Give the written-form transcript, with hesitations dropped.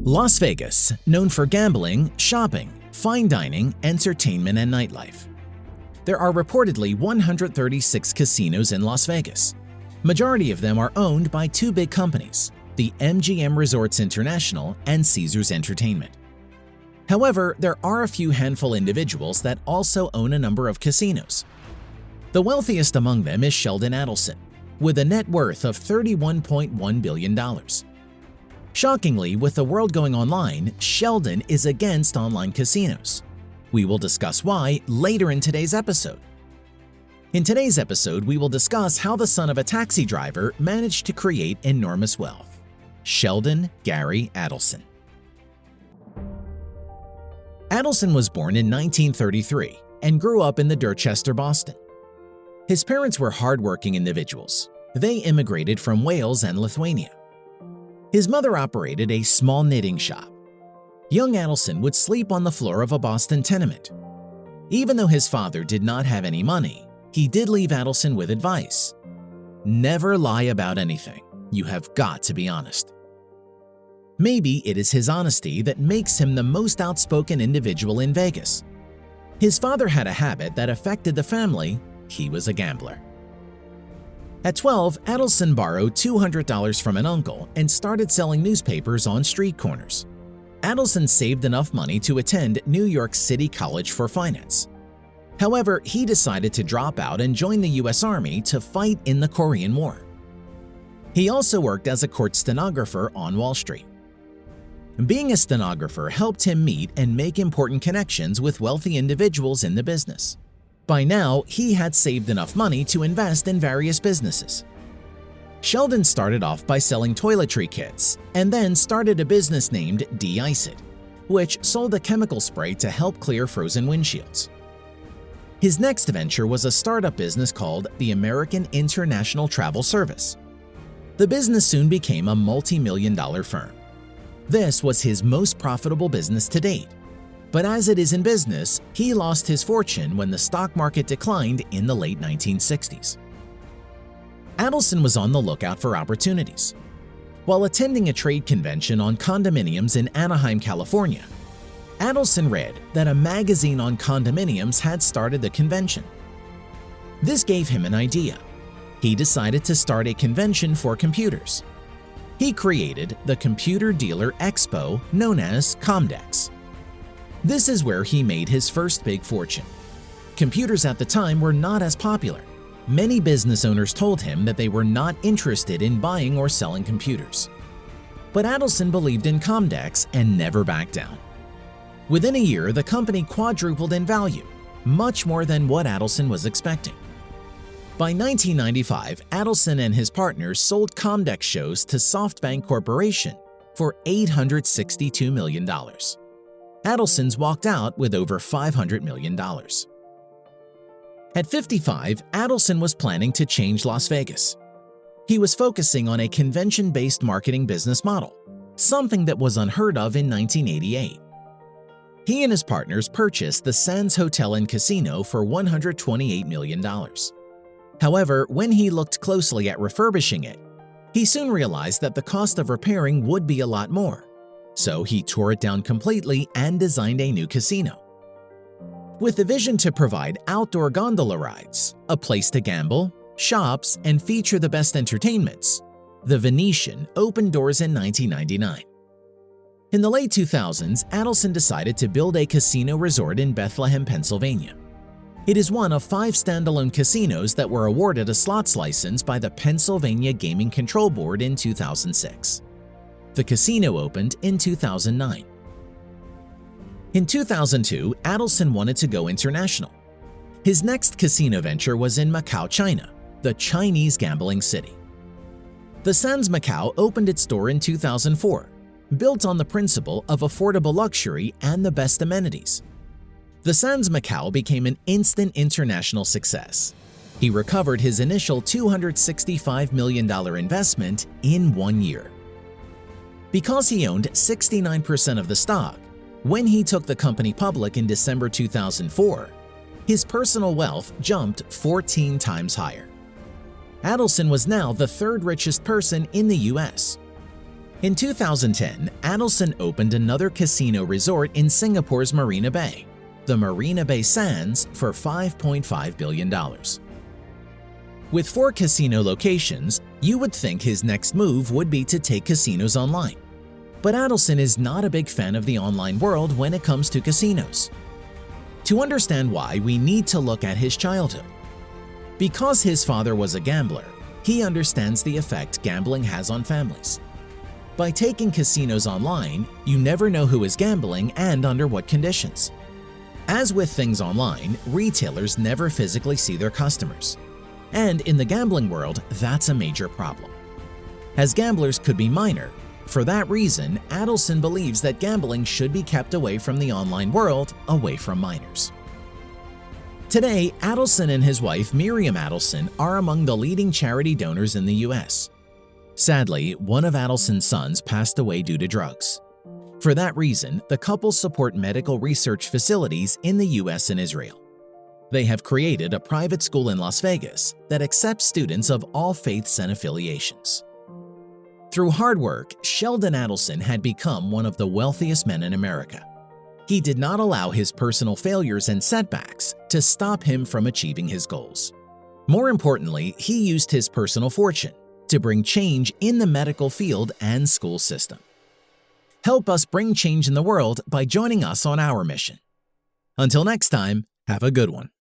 Las Vegas, known for gambling, shopping, fine dining, entertainment, and nightlife. There are reportedly 136 casinos in Las Vegas. Majority of them are owned by two big companies, the MGM Resorts International and Caesars Entertainment. However, there are a few handful individuals that also own a number of casinos. The wealthiest among them is Sheldon Adelson, with a net worth of $31.1 billion. Shockingly, with the world going online, Sheldon is against online casinos. We will discuss why later in today's episode. In today's episode, we will discuss how the son of a taxi driver managed to create enormous wealth. Sheldon Gary Adelson. Adelson was born in 1933 and grew up in the Dorchester, Boston. His parents were hardworking individuals. They immigrated from Wales and Lithuania. His mother operated a small knitting shop. Young Adelson would sleep on the floor of a Boston tenement. Even though his father did not have any money, he did leave Adelson with advice. Never lie about anything. You have got to be honest. Maybe it is his honesty that makes him the most outspoken individual in Vegas. His father had a habit that affected the family. He was a gambler. At 12, Adelson borrowed $200 from an uncle and started selling newspapers on street corners. Adelson saved enough money to attend New York City College for Finance. However, he decided to drop out and join the U.S. Army to fight in the Korean War. He also worked as a court stenographer on Wall Street. Being a stenographer helped him meet and make important connections with wealthy individuals in the business. By now, he had saved enough money to invest in various businesses. Sheldon started off by selling toiletry kits and then started a business named De-Ice-It, which sold a chemical spray to help clear frozen windshields. His next venture was a startup business called the American International Travel Service. The business soon became a multi-million-dollar firm. This was his most profitable business to date. But as it is in business, he lost his fortune when the stock market declined in the late 1960s. Adelson was on the lookout for opportunities. While attending a trade convention on condominiums in Anaheim, California, Adelson read that a magazine on condominiums had started the convention. This gave him an idea. He decided to start a convention for computers. He created the Computer Dealer Expo known as COMDEX. This is where he made his first big fortune. Computers at the time were not as popular. Many business owners told him that they were not interested in buying or selling computers. But Adelson believed in COMDEX and never backed down. Within a year, the company quadrupled in value, much more than what Adelson was expecting. By 1995, Adelson and his partners sold COMDEX shows to SoftBank Corporation for $862 million. Adelson's walked out with over $500 million. At 55, Adelson was planning to change Las Vegas. He was focusing on a convention-based marketing business model, something that was unheard of in 1988. He and his partners purchased the Sands Hotel and Casino for $128 million. However, when he looked closely at refurbishing it, he soon realized that the cost of repairing would be a lot more. So he tore it down completely and designed a new casino. With the vision to provide outdoor gondola rides, a place to gamble, shops, and feature the best entertainments, the Venetian opened doors in 1999. In the late 2000s, Adelson decided to build a casino resort in Bethlehem, Pennsylvania. It is one of 5 standalone casinos that were awarded a slots license by the Pennsylvania Gaming Control Board in 2006. The casino opened in 2009. In 2002, Adelson wanted to go international. His next casino venture was in Macau, China, the Chinese gambling city. The Sands Macau opened its door in 2004, built on the principle of affordable luxury and the best amenities. The Sands Macau became an instant international success. He recovered his initial $265 million investment in 1 year. Because he owned 69% of the stock, when he took the company public in December 2004, his personal wealth jumped 14 times higher. Adelson was now the 3rd richest person in the U.S. In 2010, Adelson opened another casino resort in Singapore's Marina Bay, the Marina Bay Sands, for $5.5 billion. With 4 casino locations, you would think his next move would be to take casinos online. But Adelson is not a big fan of the online world when it comes to casinos. To understand why, we need to look at his childhood. Because his father was a gambler, he understands the effect gambling has on families. By taking casinos online, you never know who is gambling and under what conditions. As with things online, retailers never physically see their customers. And in the gambling world, that's a major problem. As gamblers could be minor, for that reason, Adelson believes that gambling should be kept away from the online world, away from minors. Today, Adelson and his wife Miriam Adelson are among the leading charity donors in the US. Sadly, one of Adelson's sons passed away due to drugs. For that reason, the couple support medical research facilities in the US and Israel. They have created a private school in Las Vegas that accepts students of all faiths and affiliations. Through hard work, Sheldon Adelson had become one of the wealthiest men in America. He did not allow his personal failures and setbacks to stop him from achieving his goals. More importantly, he used his personal fortune to bring change in the medical field and school system. Help us bring change in the world by joining us on our mission. Until next time, have a good one.